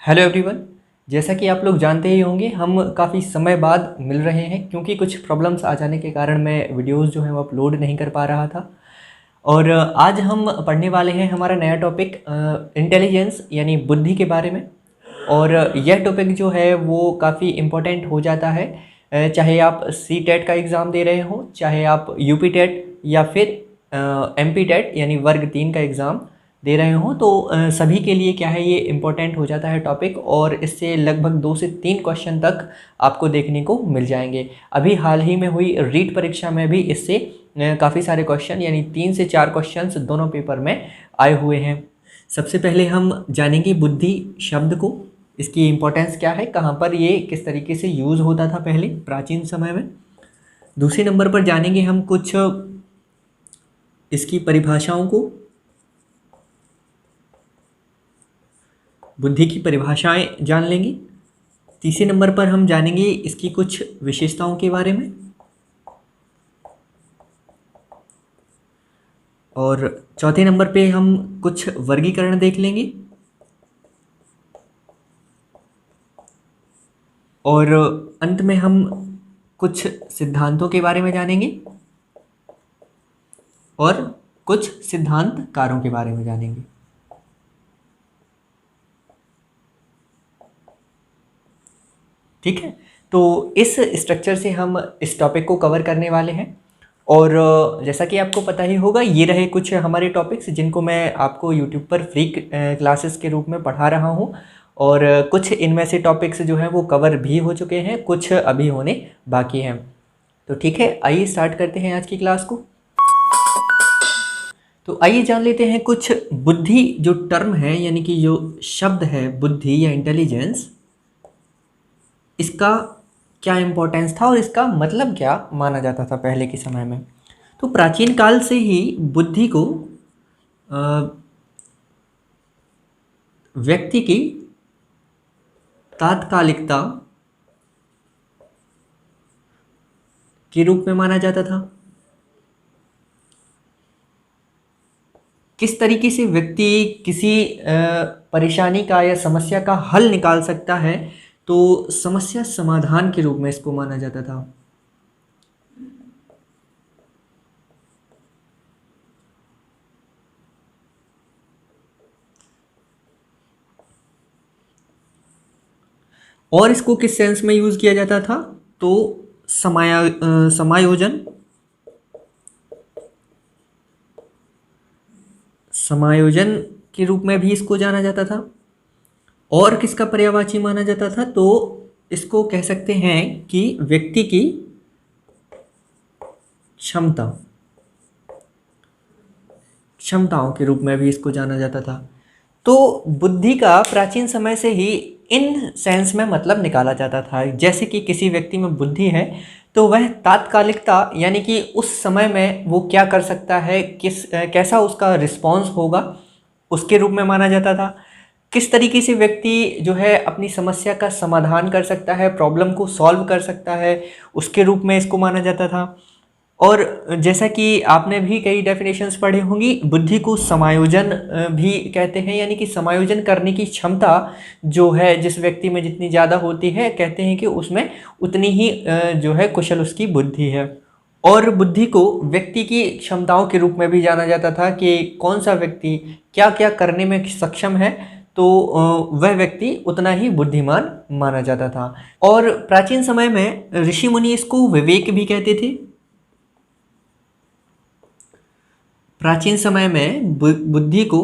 Hello everyone. जैसा कि आप लोग जानते ही होंगे, हम काफ़ी समय बाद मिल रहे हैं क्योंकि कुछ प्रॉब्लम्स आ जाने के कारण मैं वीडियोस जो हैं वो अपलोड नहीं कर पा रहा था। और आज हम पढ़ने वाले हैं हमारा नया टॉपिक इंटेलिजेंस यानी बुद्धि के बारे में। और यह टॉपिक जो है वो काफ़ी इम्पोर्टेंट हो जाता है, चाहे आप सी टेट का एग्ज़ाम दे रहे हो, चाहे आप यूपी टेट या फिर एमपी टेट यानी वर्ग 3 का एग्ज़ाम दे रहे हो, तो सभी के लिए क्या है, ये इम्पोर्टेंट हो जाता है टॉपिक। और इससे लगभग 2 से 3 क्वेश्चन तक आपको देखने को मिल जाएंगे। अभी हाल ही में हुई रीट परीक्षा में भी इससे काफ़ी सारे क्वेश्चन यानी 3 से 4 क्वेश्चंस दोनों पेपर में आए हुए हैं। सबसे पहले हम जानेंगे बुद्धि शब्द को, इसकी इम्पोर्टेंस क्या है, कहाँ पर ये किस तरीके से यूज़ होता था पहले प्राचीन समय में। दूसरे नंबर पर जानेंगे हम कुछ इसकी परिभाषाओं को, बुद्धि की परिभाषाएं जान लेंगे। तीसरे नंबर पर हम जानेंगे इसकी कुछ विशेषताओं के बारे में। और चौथे नंबर पे हम कुछ वर्गीकरण देख लेंगे। और अंत में हम कुछ सिद्धांतों के बारे में जानेंगे और कुछ सिद्धांतकारों के बारे में जानेंगे। ठीक है, तो इस स्ट्रक्चर से हम इस टॉपिक को कवर करने वाले हैं। और जैसा कि आपको पता ही होगा, ये रहे कुछ हमारे टॉपिक्स जिनको मैं आपको यूट्यूब पर फ्री क्लासेस के रूप में पढ़ा रहा हूँ। और कुछ इनमें से टॉपिक्स जो हैं वो कवर भी हो चुके हैं, कुछ अभी होने बाकी हैं। तो ठीक है, आइए स्टार्ट करते हैं आज की क्लास को। तो आइए जान लेते हैं कुछ बुद्धि जो टर्म है, यानी कि जो शब्द है बुद्धि या इंटेलिजेंस, इसका क्या इम्पोर्टेंस था और इसका मतलब क्या माना जाता था पहले के समय में। तो प्राचीन काल से ही बुद्धि को व्यक्ति की तात्कालिकता के रूप में माना जाता था। किस तरीके से व्यक्ति किसी परेशानी का या समस्या का हल निकाल सकता है, तो समस्या समाधान के रूप में इसको माना जाता था। और इसको किस सेंस में यूज किया जाता था, तो समायोजन समायोजन के रूप में भी इसको जाना जाता था। और किसका पर्यायवाची माना जाता था, तो इसको कह सकते हैं कि व्यक्ति की क्षमताओं के रूप में भी इसको जाना जाता था। तो बुद्धि का प्राचीन समय से ही इन सेंस में मतलब निकाला जाता था। जैसे कि किसी व्यक्ति में बुद्धि है तो वह तात्कालिकता यानी कि उस समय में वो क्या कर सकता है, कैसा उसका रिस्पॉन्स होगा, उसके रूप में माना जाता था। किस तरीके से व्यक्ति जो है अपनी समस्या का समाधान कर सकता है, प्रॉब्लम को सॉल्व कर सकता है, उसके रूप में इसको माना जाता था। और जैसा कि आपने भी कई डेफिनेशंस पढ़ी होंगी, बुद्धि को समायोजन भी कहते हैं, यानी कि समायोजन करने की क्षमता जो है जिस व्यक्ति में जितनी ज़्यादा होती है, कहते हैं कि उसमें उतनी ही जो है कुशल उसकी बुद्धि है। और बुद्धि को व्यक्ति की क्षमताओं के रूप में भी जाना जाता था कि कौन सा व्यक्ति क्या क्या करने में सक्षम है, तो वह व्यक्ति उतना ही बुद्धिमान माना जाता था। और प्राचीन समय में ऋषि मुनि इसको विवेक भी कहते थे। प्राचीन समय में बुद्धि को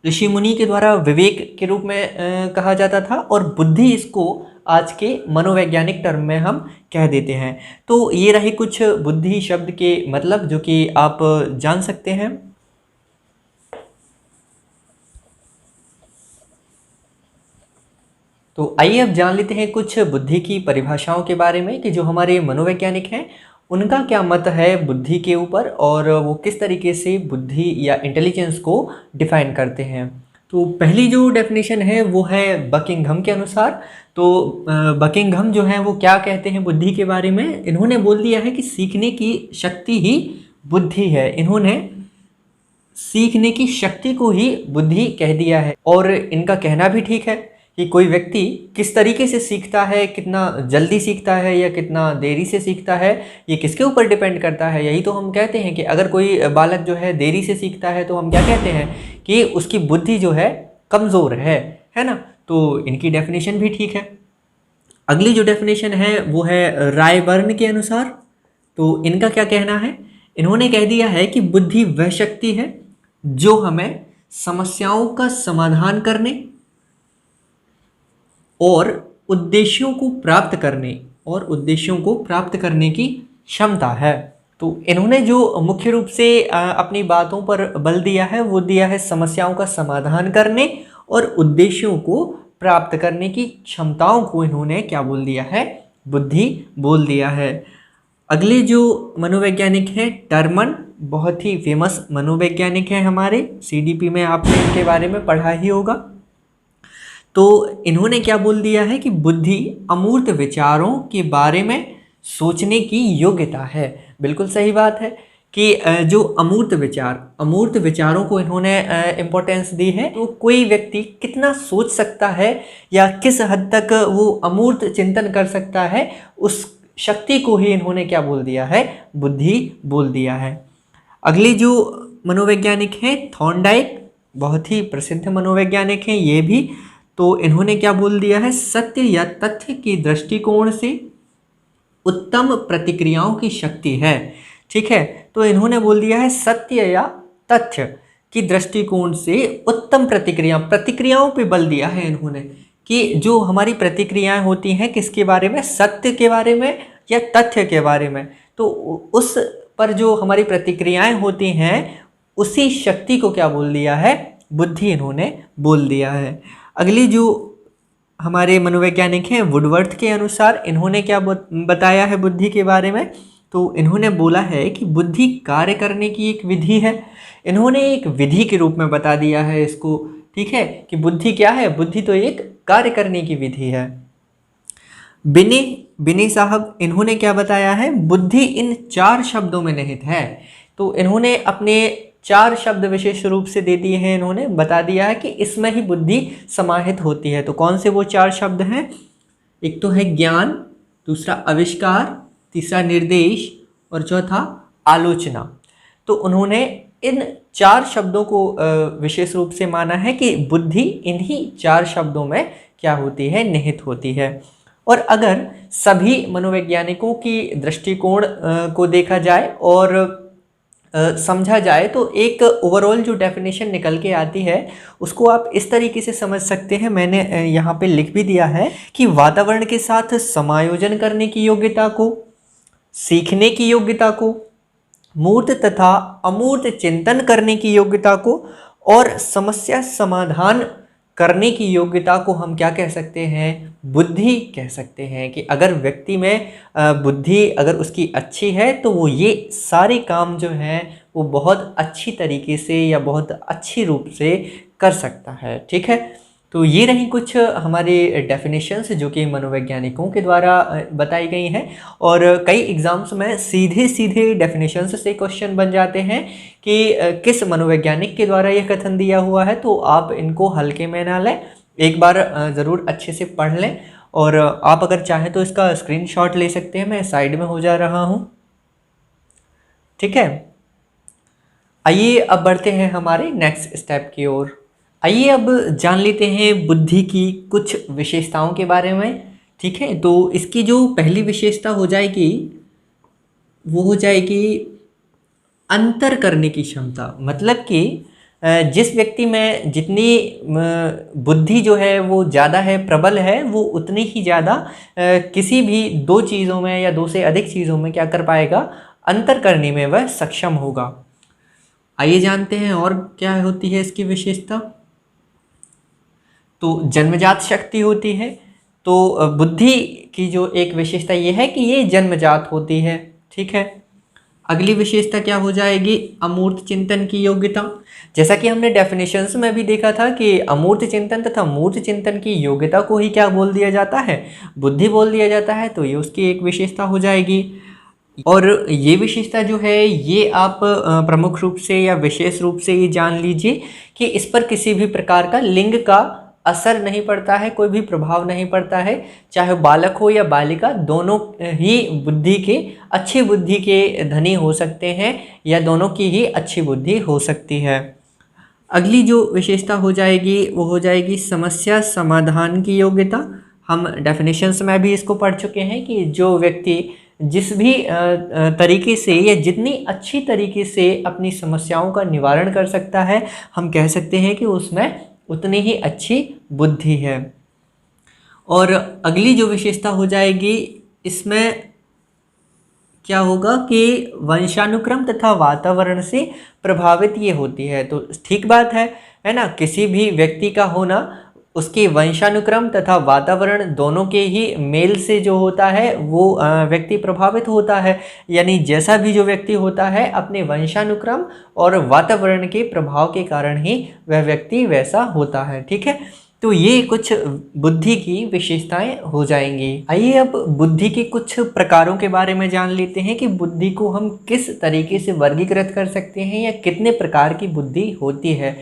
ऋषि मुनि के द्वारा विवेक के रूप में कहा जाता था, और बुद्धि इसको आज के मनोवैज्ञानिक टर्म में हम कह देते हैं। तो ये रहे कुछ बुद्धि शब्द के मतलब जो कि आप जान सकते हैं। तो आइए अब जान लेते हैं कुछ बुद्धि की परिभाषाओं के बारे में कि जो हमारे मनोवैज्ञानिक हैं उनका क्या मत है बुद्धि के ऊपर, और वो किस तरीके से बुद्धि या इंटेलिजेंस को डिफाइन करते हैं। तो पहली जो डेफिनेशन है वो है बकिंघम के अनुसार। तो बकिंघम जो है वो क्या कहते हैं बुद्धि के बारे में, इन्होंने बोल दिया है कि सीखने की शक्ति ही बुद्धि है। इन्होंने सीखने की शक्ति को ही बुद्धि कह दिया है, और इनका कहना भी ठीक है कि कोई व्यक्ति किस तरीके से सीखता है, कितना जल्दी सीखता है या कितना देरी से सीखता है, ये किसके ऊपर डिपेंड करता है। यही तो हम कहते हैं कि अगर कोई बालक जो है देरी से सीखता है तो हम क्या कहते हैं कि उसकी बुद्धि जो है कमज़ोर है ना। तो इनकी डेफिनेशन भी ठीक है। अगली जो डेफिनेशन है वो है रायबर्न के अनुसार। तो इनका क्या कहना है, इन्होंने कह दिया है कि बुद्धि वह शक्ति है जो हमें समस्याओं का समाधान करने और उद्देश्यों को प्राप्त करने की क्षमता है। तो इन्होंने जो मुख्य रूप से अपनी बातों पर बल दिया है वो दिया है समस्याओं का समाधान करने और उद्देश्यों को प्राप्त करने की क्षमताओं को इन्होंने क्या बोल दिया है, बुद्धि बोल दिया है। अगले जो मनोवैज्ञानिक हैं टर्मन, बहुत ही फेमस मनोवैज्ञानिक हैं हमारे, सीडीपी में आपने इनके बारे में पढ़ा ही होगा। तो इन्होंने क्या बोल दिया है कि बुद्धि अमूर्त विचारों के बारे में सोचने की योग्यता है। बिल्कुल सही बात है कि जो अमूर्त विचारों को इन्होंने इम्पोर्टेंस दी है। तो कोई व्यक्ति कितना सोच सकता है या किस हद तक वो अमूर्त चिंतन कर सकता है, उस शक्ति को ही इन्होंने क्या बोल दिया है, बुद्धि बोल दिया है। अगली जो मनोवैज्ञानिक हैं थॉर्नडाइक, बहुत ही प्रसिद्ध मनोवैज्ञानिक हैं ये भी। तो इन्होंने क्या बोल दिया है, सत्य या तथ्य की दृष्टिकोण से उत्तम प्रतिक्रियाओं की शक्ति है। ठीक है, तो इन्होंने बोल दिया है सत्य या तथ्य की दृष्टिकोण से उत्तम प्रतिक्रियाओं पे बल दिया है इन्होंने कि जो हमारी प्रतिक्रियाएं होती हैं किसके बारे में, सत्य के बारे में या तथ्य के बारे में। तो उस पर जो हमारी प्रतिक्रियाएं होती हैं उसी शक्ति को क्या बोल दिया है, बुद्धि इन्होंने बोल दिया है। अगली जो हमारे मनोवैज्ञानिक हैं वुडवर्थ के अनुसार, इन्होंने क्या बताया है बुद्धि के बारे में। तो इन्होंने बोला है कि बुद्धि कार्य करने की एक विधि है। इन्होंने एक विधि के रूप में बता दिया है इसको। ठीक है, कि बुद्धि क्या है, बुद्धि तो एक कार्य करने की विधि है। बिने साहब, इन्होंने क्या बताया है, बुद्धि इन 4 शब्दों में निहित है। तो इन्होंने अपने 4 शब्द विशेष रूप से दे दिए हैं, इन्होंने बता दिया है कि इसमें ही बुद्धि समाहित होती है। तो कौन से वो 4 शब्द हैं, एक तो है ज्ञान, दूसरा आविष्कार, तीसरा निर्देश और चौथा आलोचना। तो उन्होंने इन 4 शब्दों को विशेष रूप से माना है कि बुद्धि इन्हीं 4 शब्दों में क्या होती है, निहित होती है। और अगर सभी मनोवैज्ञानिकों की दृष्टिकोण को देखा जाए और समझा जाए तो एक ओवरऑल जो डेफिनेशन निकल के आती है उसको आप इस तरीके से समझ सकते हैं, मैंने यहाँ पे लिख भी दिया है कि वातावरण के साथ समायोजन करने की योग्यता को, सीखने की योग्यता को, मूर्त तथा अमूर्त चिंतन करने की योग्यता को और समस्या समाधान करने की योग्यता को हम क्या कह सकते हैं, बुद्धि कह सकते हैं। कि अगर व्यक्ति में बुद्धि अगर उसकी अच्छी है तो वो ये सारे काम जो हैं वो बहुत अच्छी तरीके से या बहुत अच्छी रूप से कर सकता है। ठीक है, तो ये रही कुछ हमारे डेफिनेशंस जो कि मनोवैज्ञानिकों के द्वारा बताई गई हैं। और कई एग्ज़ाम्स में सीधे डेफिनेशंस से क्वेश्चन बन जाते हैं कि किस मनोवैज्ञानिक के द्वारा यह कथन दिया हुआ है। तो आप इनको हल्के में ना लें, एक बार ज़रूर अच्छे से पढ़ लें। और आप अगर चाहें तो इसका स्क्रीनशॉट ले सकते हैं, मैं साइड में हो जा रहा हूँ। ठीक है, आइए अब बढ़ते हैं हमारे नेक्स्ट स्टेप की ओर। आइए अब जान लेते हैं बुद्धि की कुछ विशेषताओं के बारे में। ठीक है, तो इसकी जो पहली विशेषता हो जाएगी वो हो जाएगी अंतर करने की क्षमता। मतलब कि जिस व्यक्ति में जितनी बुद्धि जो है वो ज़्यादा है, प्रबल है, वो उतनी ही ज़्यादा किसी भी 2 चीज़ों में या 2 से अधिक चीज़ों में क्या कर पाएगा, अंतर करने में वह सक्षम होगा। आइए जानते हैं और क्या होती है इसकी विशेषता। तो जन्मजात शक्ति होती है। तो बुद्धि की जो एक विशेषता ये है कि ये जन्मजात होती है। ठीक है, अगली विशेषता क्या हो जाएगी, अमूर्त चिंतन की योग्यता। जैसा कि हमने डेफिनेशंस में भी देखा था कि अमूर्त चिंतन तथा मूर्त चिंतन की योग्यता को ही क्या बोल दिया जाता है, बुद्धि बोल दिया जाता है। तो ये उसकी एक विशेषता हो जाएगी। और ये विशेषता जो है ये आप प्रमुख रूप से या विशेष रूप से ये जान लीजिए कि इस पर किसी भी प्रकार का लिंग का असर नहीं पड़ता है, कोई भी प्रभाव नहीं पड़ता है, चाहे बालक हो या बालिका, दोनों ही बुद्धि के अच्छी बुद्धि के धनी हो सकते हैं या दोनों की ही अच्छी बुद्धि हो सकती है। अगली जो विशेषता हो जाएगी वो हो जाएगी समस्या समाधान की योग्यता। हम डेफिनेशंस में भी इसको पढ़ चुके हैं कि जो व्यक्ति जिस भी तरीके से या जितनी अच्छी तरीके से अपनी समस्याओं का निवारण कर सकता है, हम कह सकते हैं कि उसमें उतनी ही अच्छी बुद्धि है। और अगली जो विशेषता हो जाएगी इसमें क्या होगा कि वंशानुक्रम तथा वातावरण से प्रभावित ये होती है। तो ठीक बात है ना, किसी भी व्यक्ति का होना उसके वंशानुक्रम तथा वातावरण दोनों के ही मेल से जो होता है वो व्यक्ति प्रभावित होता है। यानी जैसा भी जो व्यक्ति होता है अपने वंशानुक्रम और वातावरण के प्रभाव के कारण ही वह व्यक्ति वैसा होता है। ठीक है, तो ये कुछ बुद्धि की विशेषताएं हो जाएंगी। आइए अब बुद्धि के कुछ प्रकारों के बारे में जान लेते हैं कि बुद्धि को हम किस तरीके से वर्गीकृत कर सकते हैं या कितने प्रकार की बुद्धि होती है।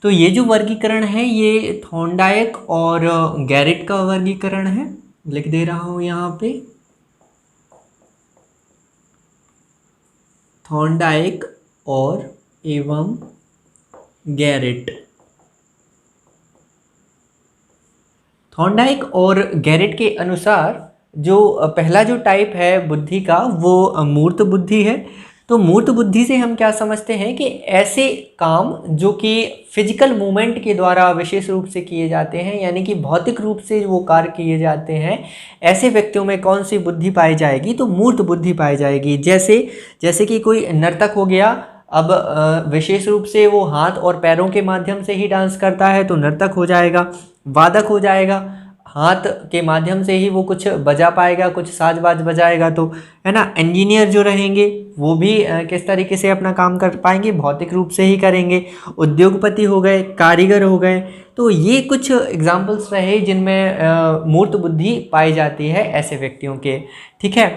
तो ये जो वर्गीकरण है ये थॉर्नडाइक और गैरेट का वर्गीकरण है, लिख दे रहा हूं यहाँ पे। थॉर्नडाइक और एवं गैरेट। थॉर्नडाइक और गैरेट के अनुसार जो पहला जो टाइप है बुद्धि का वो मूर्त बुद्धि है। तो मूर्त बुद्धि से हम क्या समझते हैं कि ऐसे काम जो कि फिजिकल मूवमेंट के द्वारा विशेष रूप से किए जाते हैं, यानी कि भौतिक रूप से वो कार्य किए जाते हैं, ऐसे व्यक्तियों में कौन सी बुद्धि पाई जाएगी, तो मूर्त बुद्धि पाई जाएगी। जैसे कि कोई नर्तक हो गया, अब विशेष रूप से वो हाथ और पैरों के माध्यम से ही डांस करता है तो नर्तक हो जाएगा। वादक हो जाएगा, हाथ के माध्यम से ही वो कुछ बजा पाएगा, कुछ साज बाज बजाएगा, तो है ना। इंजीनियर जो रहेंगे वो भी किस तरीके से अपना काम कर पाएंगे, भौतिक रूप से ही करेंगे। उद्योगपति हो गए, कारीगर हो गए। तो ये कुछ एग्जाम्पल्स रहे जिनमें मूर्त बुद्धि पाई जाती है ऐसे व्यक्तियों के। ठीक है,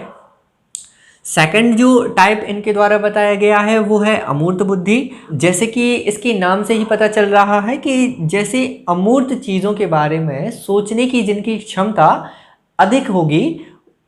सेकंड जो टाइप इनके द्वारा बताया गया है वो है अमूर्त बुद्धि। जैसे कि इसके नाम से ही पता चल रहा है कि जैसे अमूर्त चीज़ों के बारे में सोचने की जिनकी क्षमता अधिक होगी,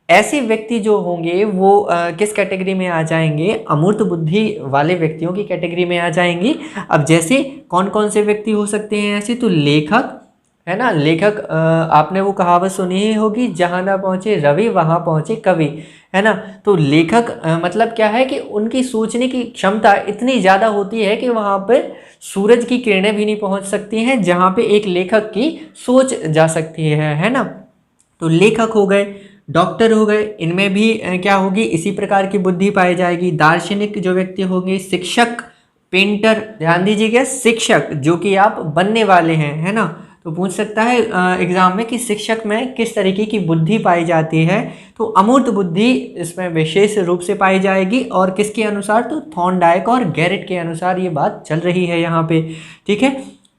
ऐसे व्यक्ति जो होंगे वो किस कैटेगरी में आ जाएंगे, अमूर्त बुद्धि वाले व्यक्तियों की कैटेगरी में आ जाएंगे। अब जैसे कौन कौन से व्यक्ति हो सकते हैं ऐसे, तो लेखक है ना। लेखक, आपने वो कहावत सुनी ही होगी, जहाँ ना पहुँचे रवि वहाँ पहुँचे कवि, है ना। तो लेखक मतलब क्या है कि उनकी सोचने की क्षमता इतनी ज़्यादा होती है कि वहाँ पे सूरज की किरणें भी नहीं पहुँच सकती हैं जहाँ पे एक लेखक की सोच जा सकती है ना। तो लेखक हो गए, डॉक्टर हो गए, इनमें भी क्या होगी, इसी प्रकार की बुद्धि पाई जाएगी। दार्शनिक जो व्यक्ति होंगे, शिक्षक, पेंटर, ध्यान दीजिएगा, शिक्षक जो कि आप बनने वाले हैं, है ना। तो पूछ सकता है एग्जाम में कि शिक्षक में किस तरीके की बुद्धि पाई जाती है, तो अमूर्त बुद्धि इसमें विशेष रूप से पाई जाएगी। और किसके अनुसार, तो थॉर्नडाइक और गैरेट के अनुसार ये बात चल रही है यहाँ पे। ठीक है,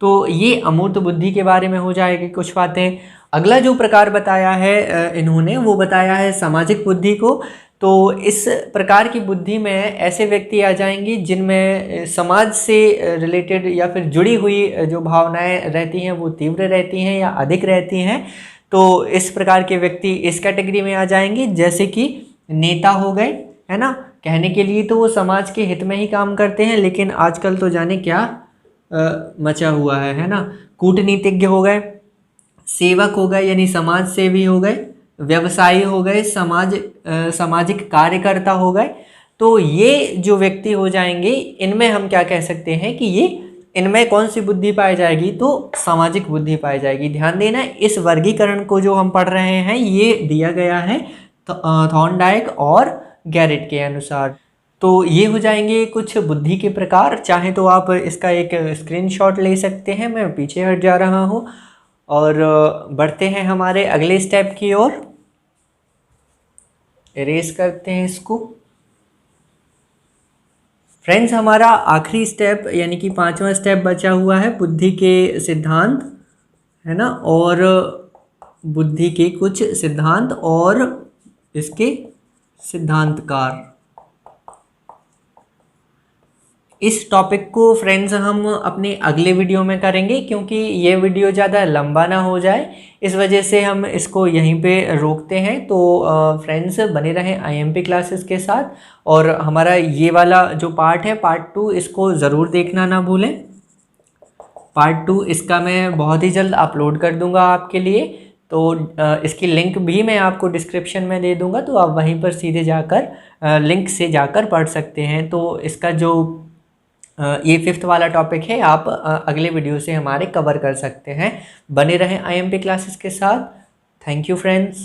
तो ये अमूर्त बुद्धि के बारे में हो जाएगी कुछ बातें। अगला जो प्रकार बताया है इन्होंने, वो बताया है सामाजिक बुद्धि को। तो इस प्रकार की बुद्धि में ऐसे व्यक्ति आ जाएंगे जिनमें समाज से रिलेटेड या फिर जुड़ी हुई जो भावनाएं रहती हैं वो तीव्र रहती हैं या अधिक रहती हैं। तो इस प्रकार के व्यक्ति इस कैटेगरी में आ जाएंगे। जैसे कि नेता हो गए, है ना, कहने के लिए तो वो समाज के हित में ही काम करते हैं, लेकिन आजकल तो जाने क्या मचा हुआ है ना। कूटनीतिज्ञ हो गए, सेवक हो गए यानी समाज सेवी हो गए, व्यवसायी हो गए, सामाजिक कार्यकर्ता हो गए। तो ये जो व्यक्ति हो जाएंगे, इनमें हम क्या कह सकते हैं कि ये इनमें कौन सी बुद्धि पाई जाएगी, तो सामाजिक बुद्धि पाई जाएगी। ध्यान देना, इस वर्गीकरण को जो हम पढ़ रहे हैं ये दिया गया है थॉर्नडाइक और गैरेट के अनुसार। तो ये हो जाएंगे कुछ बुद्धि के प्रकार। चाहे तो आप इसका एक स्क्रीनशॉट ले सकते हैं, मैं पीछे हट जा रहा हूँ और बढ़ते हैं हमारे अगले स्टेप की ओर। इरेज करते हैं इसको। फ्रेंड्स, हमारा आखिरी स्टेप यानी कि 5वां स्टेप बचा हुआ है बुद्धि के सिद्धांत, है ना, और बुद्धि के कुछ सिद्धांत और इसके सिद्धांतकार। इस टॉपिक को फ्रेंड्स हम अपने अगले वीडियो में करेंगे, क्योंकि ये वीडियो ज़्यादा लंबा ना हो जाए, इस वजह से हम इसको यहीं पे रोकते हैं। तो फ्रेंड्स बने रहें आईएमपी क्लासेस के साथ, और हमारा ये वाला जो पार्ट है पार्ट 2, इसको ज़रूर देखना ना भूलें। पार्ट 2 इसका मैं बहुत ही जल्द अपलोड कर दूंगा आपके लिए, तो इसकी लिंक भी मैं आपको डिस्क्रिप्शन में दे दूंगा, तो आप वहीं पर सीधे जाकर लिंक से जाकर पढ़ सकते हैं। तो इसका जो ये 5th वाला टॉपिक है आप अगले वीडियो से हमारे कवर कर सकते हैं। बने रहें आईएमपी क्लासेस के साथ। Thank you friends.